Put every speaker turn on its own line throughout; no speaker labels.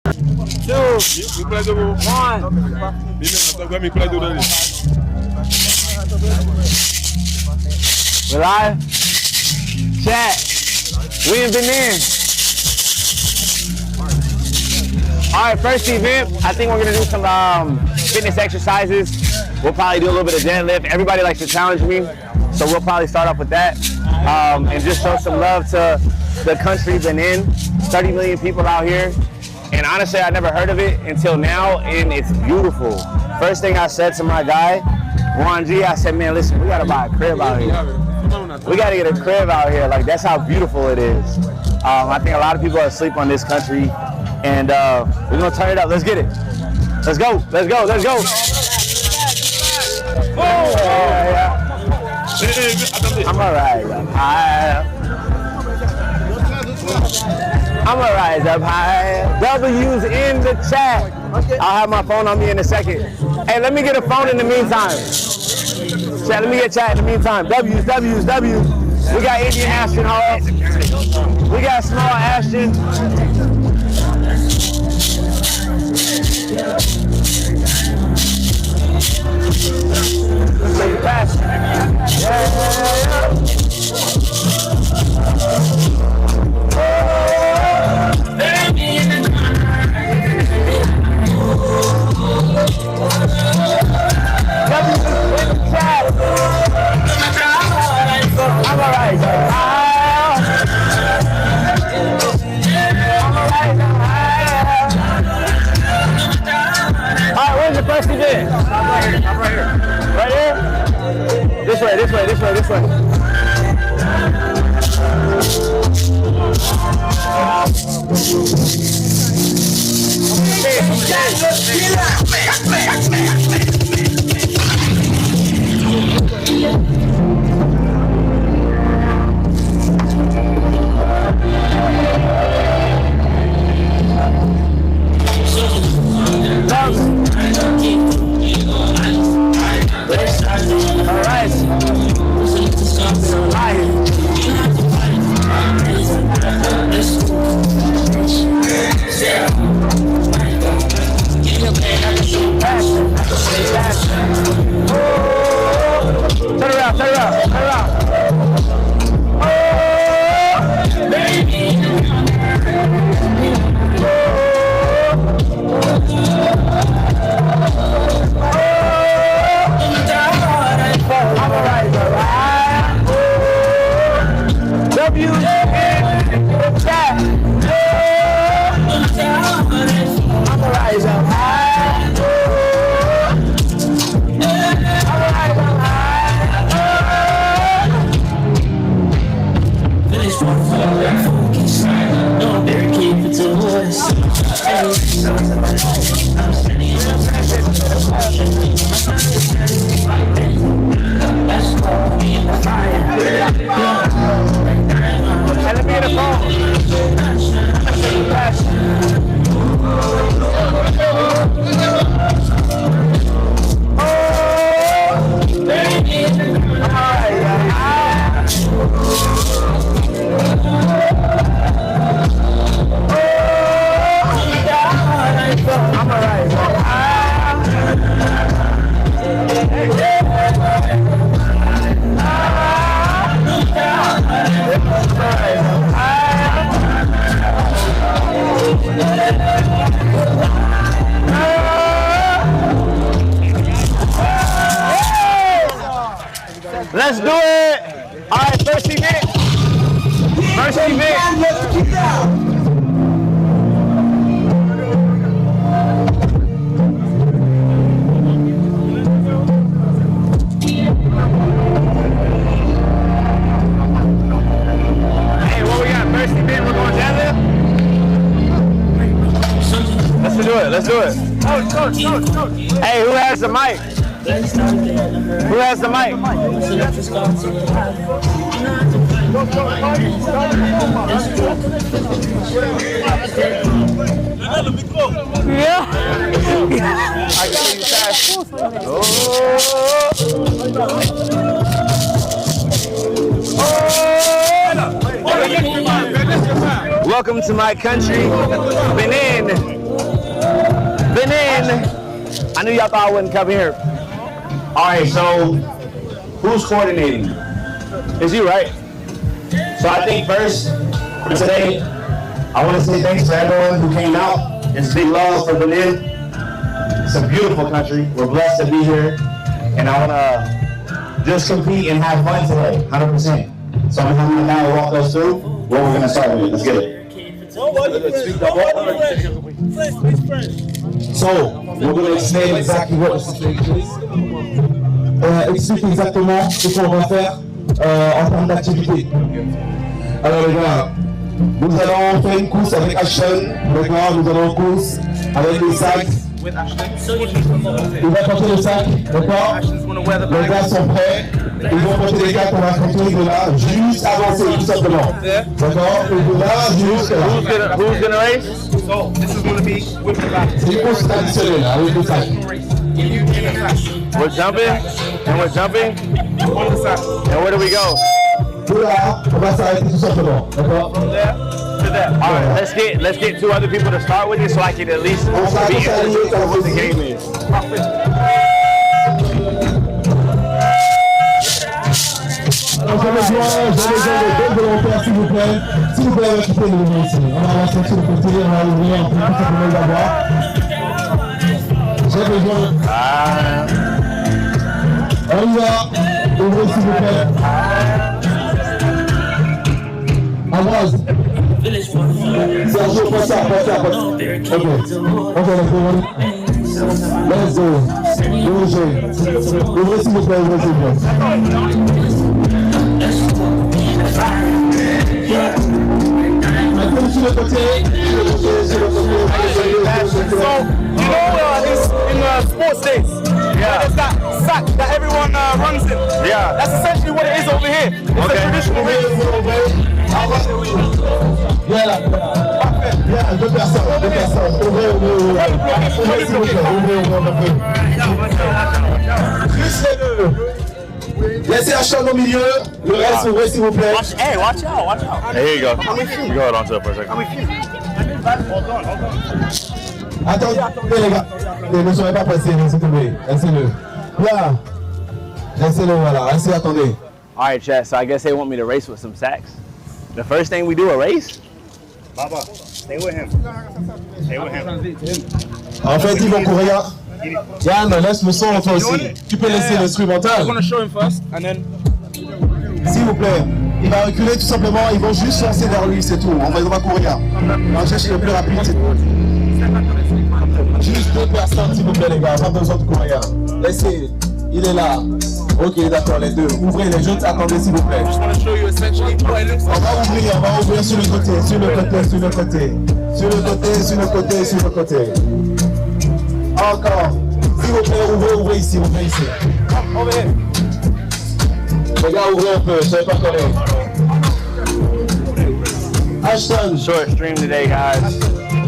We're live. Chat. We in Benin. All right, first event. I think we're gonna do some fitness exercises. We'll probably do a little bit of deadlift. Everybody likes to challenge me, so we'll probably start off with that and just show some love to the country Benin. 30 million people out here, and honestly, I never heard of it until now, and it's beautiful. First thing I said to my guy, Juan G, I said, man, listen, we gotta buy a crib out here. We gotta get a crib out here. Like, that's how beautiful it is. I think a lot of people are asleep on this country, and we're gonna turn it up. Let's get it. Let's go, let's go, let's go. Yeah. I'm alright up high. I'm gonna rise up high. W's in the chat. I'll have my phone on me in a second. Hey, let me get a phone in the meantime. Chat, let me get chat in the meantime. W's. We got Indian Ashton Hall. We got small Ashton. I'm alright. Alright, where's the first event? I'm right here. Right here? This way. Turn around. Let's do it. All right, first event. Hey, what we got? First event, we're going deadlift. Let's do it. Hey, who has the mic? Who has the mic? Yeah. I can see you fast. Welcome to my country, Benin. I knew y'all thought I wouldn't come here. All right, so who's coordinating? It's you, right? So I think first for today, I want to say thanks to everyone who came out. It's big love for Benin. It's a beautiful country. We're blessed to be here, and I want to just compete and have fun today, 100%. So I'm gonna have my guy walk us through what we're gonna start with. Let's get it.
So, we're going to explain exactly what the situation is. Explique exactement ce qu'on va faire en termes d'activité. Alors les gars, nous allons faire une course avec Ashton. D'accord, nous allons en course avec les sacs. Il va porter le sac, d'accord? Les gars sont prêts. Ils vont porter les gars qu'on va compter de là, juste avancer, tout simplement. D'accord? Et de là, juste là.
Who's gonna race?
So this is going to be with the back.
C'est une course traditionnelle, avec le sac.
We're jumping, and we're jumping.
On the side.
And where do we go?
De là, on va s'arrêter tout simplement. D'accord?
From there to there.
All right, let's get two other people to start with you, so I can at least be interested in what the game is.
Alors, j'ai besoin de deux volontaires, s'il vous plaît. S'il vous plaît, occupez le niveau ici. On va avancer sur le côté, on va ouvrir un peu tout simplement d'abord. J'ai besoin. On y va. Ouvrez, s'il vous plaît. Avance. Sergio, passe ça. Ok, let's go. Ouvrez, s'il vous plaît, Sur le côté.
So, you know, it's in sports days.
Yeah.
There's that sack that everyone runs in.
Yeah.
That's essentially what it is over here. It's a traditional race.
Deux personnes. Ouvrez, s'il vous plaît. Juste les deux. Laissez Ashton au milieu. Le reste, ouvrez, s'il vous plaît.
Hey, watch out.
Here you go. Go ahead onto it for a second.
Hold on.
Attendez, les gars. Ne soyez pas pressés, s'il vous plaît. Laissez-le. Là. Laissez-le, voilà. Laissez, attendez.
All right, chat. So I guess they want me to race with some sacks. The first thing we do a race.
Baba, stay with him.
En fait, ils vont courir. Yann, laisse le son toi aussi. Tu peux laisser l'instrumental.
I'm gonna show him first, and then.
S'il vous plaît. Il va reculer tout simplement. Ils vont juste foncer vers lui, c'est tout. On va courir. On va chercher le plus rapide, c'est tout. Juste deux personnes, s'il vous plaît, les gars. Pas besoin de courir. Laissez. Il est là. Ok, d'accord, les deux. Ouvrez les autres. Attendez, s'il vous plaît.
Just want to show you essentially what it looks like.
On va ouvrir sur le côté. Encore. S'il vous plaît, ouvrez ici.
Over here.
Les gars, ouvrez un peu, je ne savais pas connaître. Ashton,
Short stream today, guys.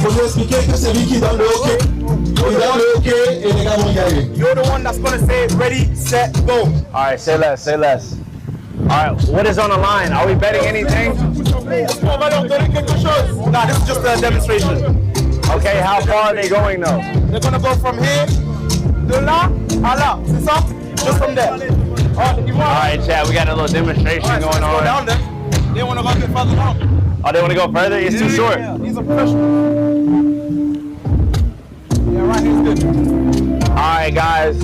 faut nous expliquer que c'est lui qui donne le hockey. Il donne le hockey et les gars vont gagner.
You're the one that's gonna say ready, set, go.
All right, say less. All right, what is on the line? Are we betting anything?
On va leur donner quelque chose. Nah, this is just a demonstration.
Okay, how far are they going though?
They're gonna go from here, de là à là. C'est ça? Just from there.
All right, chat, we got a little demonstration going
Go
on.
down there. They wanna go a bit further down.
Oh, they want to go further? It's too short.
Yeah, he's a professional. Yeah, right here's good.
All right, guys.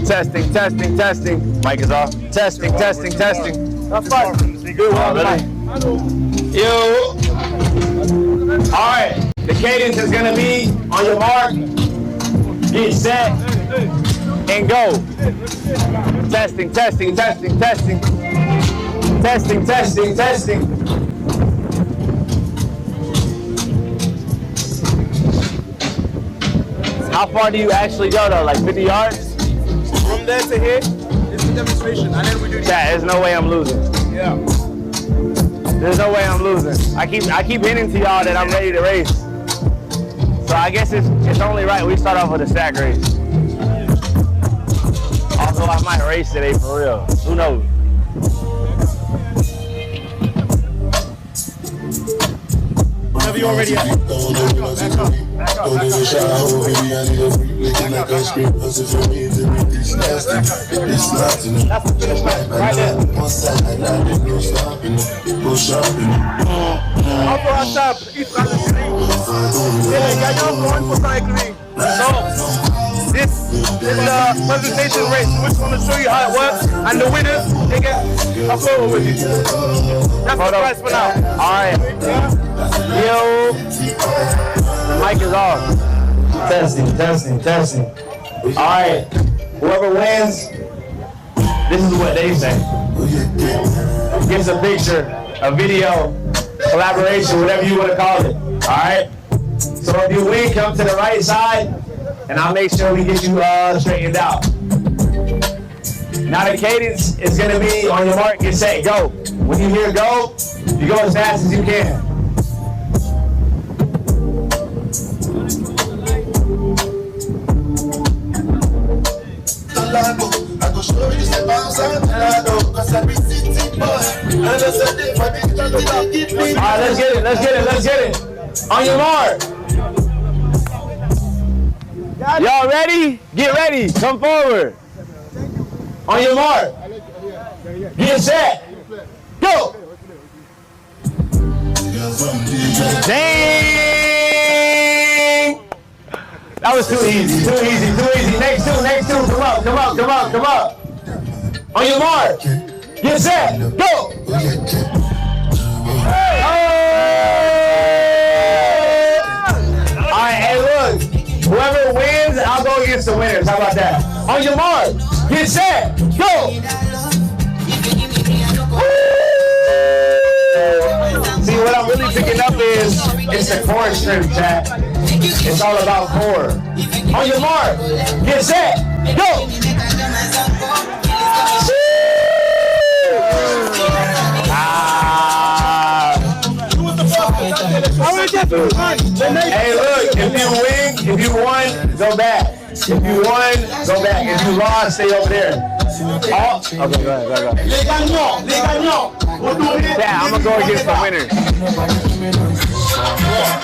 Testing. Mic is off. Testing.
That's fine.
Good one, really? Yo. All right, the cadence is gonna be on your mark, get set, and go. Testing. How far do you actually go though? Like 50 yards?
From there to here, it's a demonstration, and then we do this.
Yeah, there's no way I'm losing.
Yeah.
There's no way I'm losing. I keep hinting to y'all that I'm ready to race. So I guess it's only right we start off with a sack race. Although I might race today for real. Who knows?
Whenever you're ready. Back up.
Don't even shower, oh baby, I need a freak licking like ice cream. Cause if you need to make this nasty, it's nasty.
Right there.
One side, I like it, no stopping, no shopping.
Encore à table, il sera le gris. Et les gagnants feront une photo avec lui. So, this is the presentation race. We're just going to show you how it works. And the winners, they get a photo with you. That's the prize for now.
All right. Yo. The mic is off. Testing. All right. Whoever wins, this is what they say. Gives a picture, a video, collaboration, whatever you want to call it. All right. So if you win, come to the right side, and I'll make sure we get you straightened out. Now the cadence is gonna be on your mark, get set, go. When you hear go, you go as fast as you can. All right, let's get it. On your mark. Y'all ready? Get ready, come forward. On your mark. Get set. Go. Dang. That was too easy. Next two, come up. On your mark. Get set. Go. All right, hey, look. Whoever wins, I'll go against the winners. How about that? On your mark. Get set. Go. See, what I'm really picking up is it's the core strength, chat. It's all about core. On your mark. Get set. Go. Hey, look, if you won, go back. If you won, go back. If you lost, stay over there. Oh, okay, go ahead.
Les gagnants.
Yeah, I'm gonna go against the winner.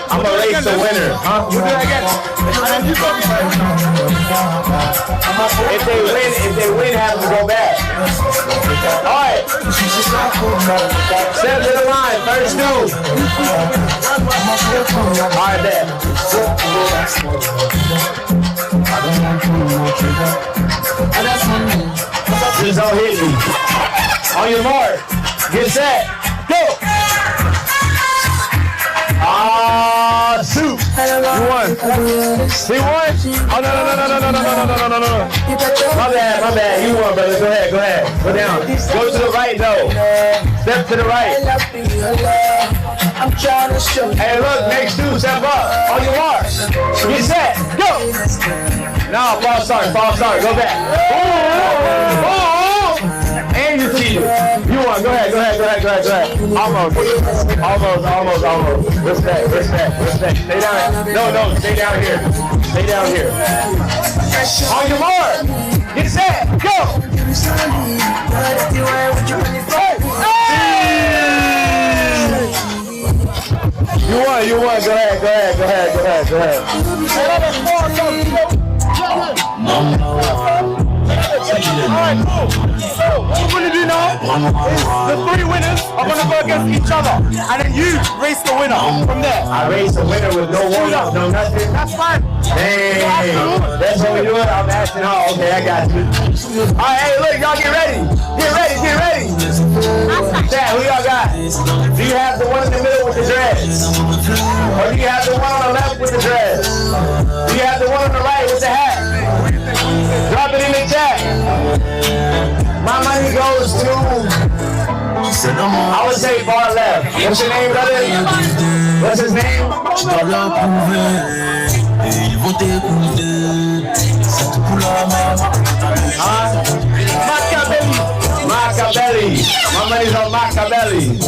I'm gonna race the winner. Huh?
You do it again. And then you go.
If they win, have to go back. All right. Step to the line. First two. All right, there. Please don't hit me. On your mark. Get set. Go. Shoot. You won. He won? Oh, no. My bad. You won, brother. Go ahead. Go down. Go to the right, though. Step to the right. Hey, look, next two, step up. On your mark. Get set. Go. No, false start. Go back. Oh. And you cheated. You won. Go ahead. Almost. Respect. Stay down. No. Stay down here. On your mark. Get set. Go. You won. Go ahead. Alright, cool. So, what we're going to do now is the three winners are going to go against each other. And then you race the winner from there. I race the winner with no warm-up, no nothing.
That's fine.
Dang. That's what we do it. I'm asking how. Okay, I got you. Alright, hey, look, y'all get ready. Chat, who y'all got? Do you have the one in the middle with the dreads? Or do you have the one on the left with the dreads? Do you have the one on the right with the hat? Drop it in the chat. My money goes to, I would say far left. What's your name, brother? What's his name? Machiavelli. My money's on Machiavelli.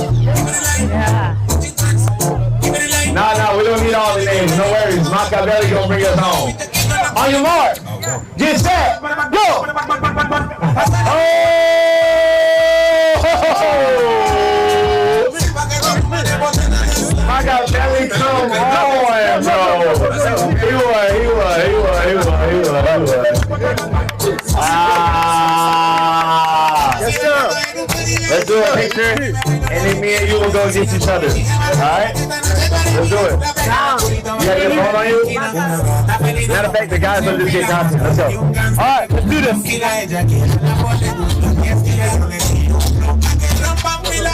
No, we don't need all the names. No worries. Machiavelli gonna bring us home. On your mark. Get set. Go. Machiavelli, come on, bro. He a picture, and then me and you will go against each other. Alright? Let's do it. You got your phone on you? Matter of fact, the guys will just get content. Let's go. Alright, let's do this.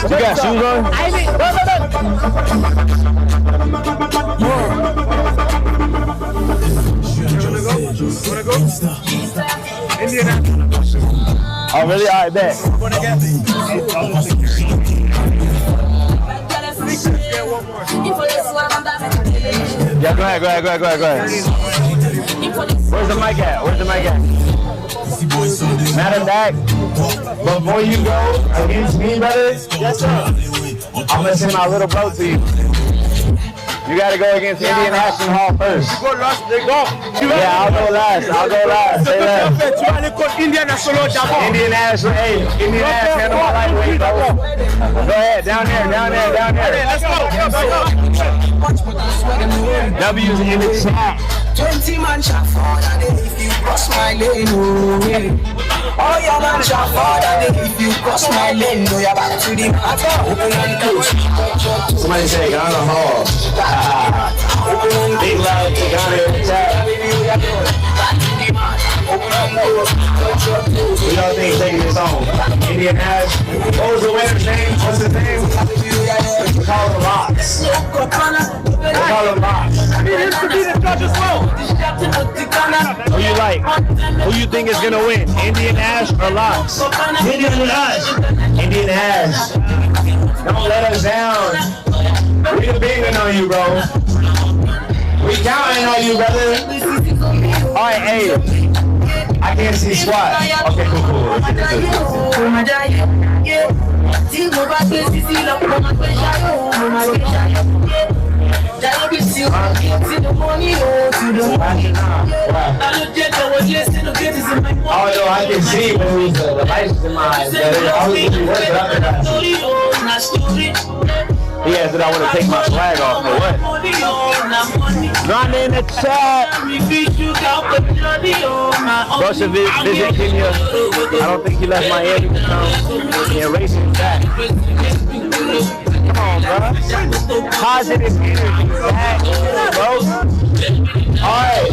You got shoes on?
Wanna go? Indian.
Oh, really? Alright, bet. Yeah, go ahead. Where's the mic at? Matter of fact, before you go against me, brother, yes, sir. I'm gonna send my little bro to you. You gotta go against Indian Ashton Hall first.
You go last, they go.
Yeah, I'll go last. Say last.
Tu vas aller contre Indian Solo d'abord.
Indian Ashton, hey, Indian Ashton, handle my lightweight, bro. Go ahead, down there.
Let's go.
W's in the chat.
20 man shot for that if you cross my lane, oh yeah man shot for that if you cross my lane, no you're back to the matter, open and close.
Somebody say Ghana Hall. Big love to Ghana in the chat. We don't think taking this home. Indian Ash. What was the winner's name? What's his name? We call him Locks.
He used to be the judge as well.
Who you like? Who you think is gonna win? Indian Ash or Locks? Indian Ash. Don't let us down. We depending on you, bro. We counting on you, brother. All right, hey. I can't see squat. Okay, cool. Although I can see when the lights in my eyes, he asked that I want to take my flag off for what? Not in the chat. Bro should visit Kenya. I don't think he left Miami to come and race him back. Come on, bro. Positive energy back, bro. Alright.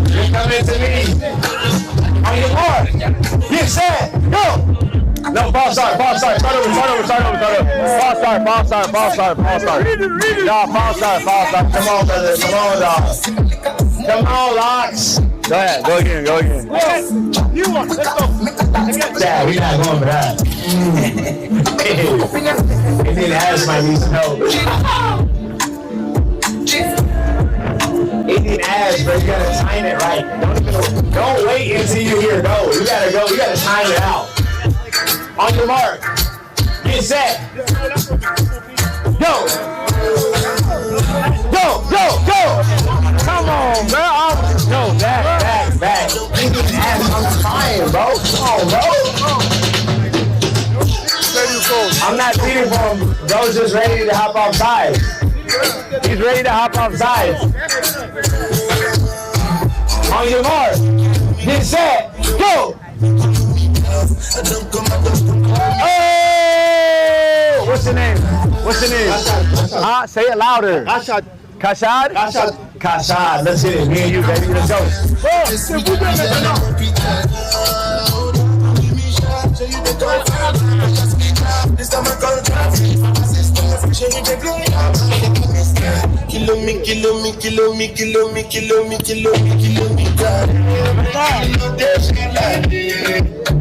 You're coming to me. On your mark. Get set. Go. No, false start. Start over. False start. No, false start. Come on, brother. Come on, dog. Come on, Locks. Go ahead. Go again.
You want, let's go.
Yeah, we're not going for that. Indian Ash might need some help. Indian Ash, bro, you gotta time it right. Don't wait until you hear go. You gotta time it out. On your mark. Get set. Go. Come on, bro. No, back. Indian Ash, I'm trying, bro. Come on, bro. I'm not cheating for him. Bro's just ready to hop off sides. He's ready to hop off sides. On your mark. Get set. Go. Oh! What's your name? Say it louder. Kashad. Let's hit it. Me and you, baby. Let's go.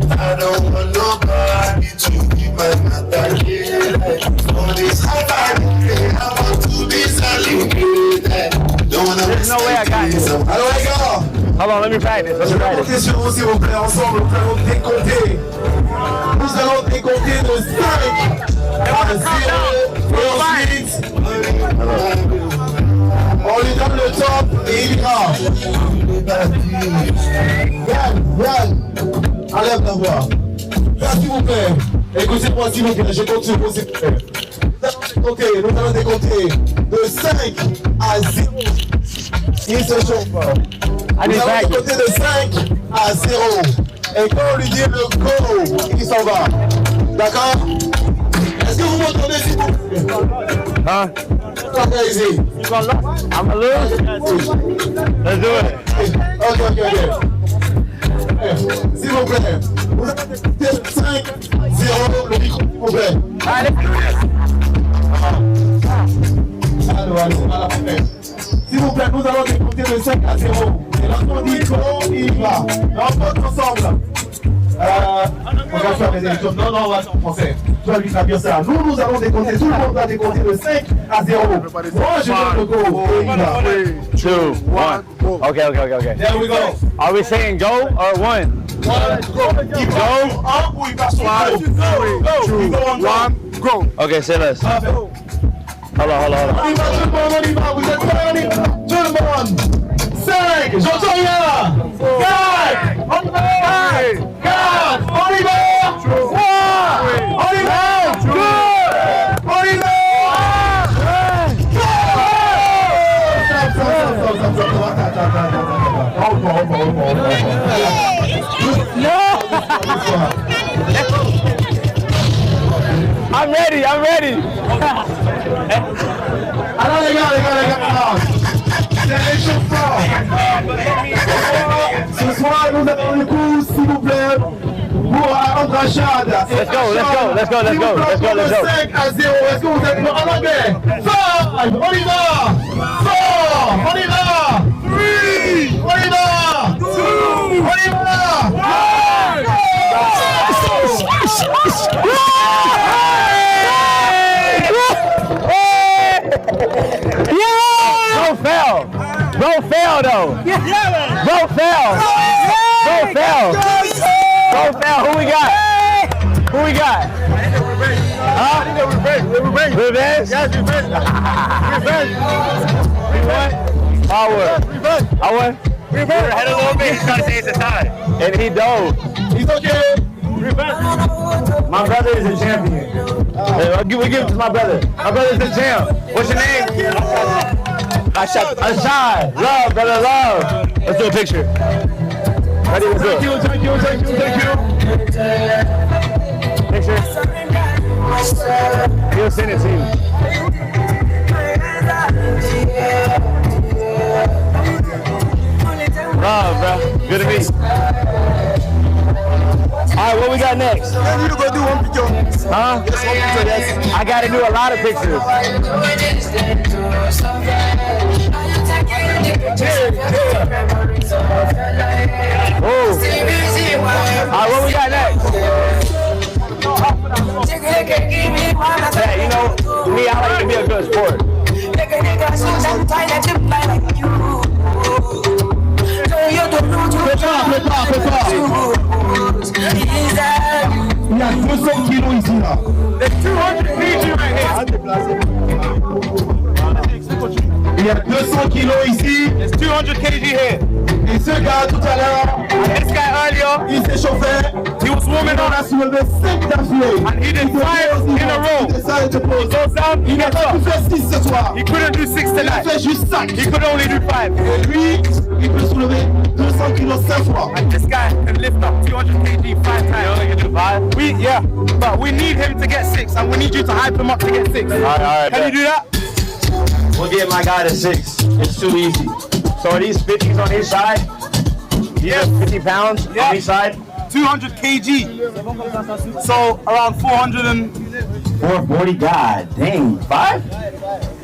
I don't want nobody to be my matter. For this high I want to be celebrated.
There's no way I got this.
Alors les gars,
Hold on, let me practice.
je vais compter sur vous s'il vous plaît, ensemble, nous allons décompter. Nous allons décompter de 5 à 0 et ensuite, on lui donne le top et il ira. Yann, enlève la voix. S'il vous plaît, écoutez-moi s'il vous plaît, je compte sur vous s'il vous plaît. Nous allons décompter de 5 à 0. Il se chauffe. Nous allons décompter de 5 à 0. Et quand on lui dit le go, il s'en va. D'accord? Est-ce que vous m'entendez s'il vous plaît?
Huh?
Easy.
I'm gonna lose? Let's do it.
Ok. S'il vous plaît, vous avez 5-0 le micro, s'il vous plaît.
Allez.
Allô, à la fin. S'il vous plaît, nous allons décompter de 5 à 0. Et lorsqu'on dit go, il va. On compte ensemble. On va faire des élections. Non, on va faire en français. Tu vas lui traduire ça. Nous allons décompter. Tout le monde va décompter de 5 à 0. Moi, je donne le go. Et il va.
2, 1. Okay.
There we go.
Are we saying go or one?
Il va en ou il va sur go.
Okay, say less. Hold on.
On y va, tout le monde. Vous êtes prêts? On y va. Tout le monde. 5. J'entends rien. 4. On y va. 4. On y va. 3. On y va. 2. On y va.
I'm ready.
Alors les gars, c'est réchauffant. Ce soir, nous avons le coup, s'il vous plaît, pour Andrachade.
Let's go.
5 à 0. Est-ce que vous êtes en anglais? 5, on y va. 4, on y va. 3, on y va. 2, on y va.
1. Bro fail though. Bro fail. Who we got? Huh? Revenge? Yes, revenge. I won. Revenge. Had a little bit. He's trying to say it's a tie. And he dove.
He's okay.
My brother is a champion. We give it to my brother. My brother's the champ. What's your name? Ashton. Love, brother, love. Let's do a picture. Ready? Let's do it.
Thank you.
Picture. He'll send it to you. Love, bro. Good to meet you. All right, what we got next?
Then you go do one picture.
Huh?
Just one picture, yes.
I gotta do a lot of pictures. Oh. All right, what we got next? Yeah, you know, me, I like to be a good sport.
Il y a 200 kilos ici là.
There's 200 kg right here.
Il y a 200 kilos ici.
There's 200 kg here.
Et ce gars tout à l'heure,
This guy earlier,
il s'échauffait.
he was warming
On
up
a soulevé 5 d'affilée.
and he did 5 in a row. He goes down, he
Il n'a
gets
pas pu
up.
faire 6 ce soir.
He couldn't do 6
Il a
tonight.
fait juste 5.
He could only do 5.
Et lui, il peut soulever 200 kilos 5 fois.
And this guy can lift up 200 kg 5 times. Yeah, but we need him to get 6, and we need you to hype him up to get 6.
All right.
Can you do that?
We'll get my guy to 6. It's too easy. So are these 50s on each side?
Yeah.
50 pounds
Yeah.
on each side?
200 kg. So around
440. God dang. 5?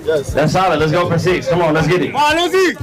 Yes. That's solid. Let's go for 6. Come on, let's get it.
Allons-y.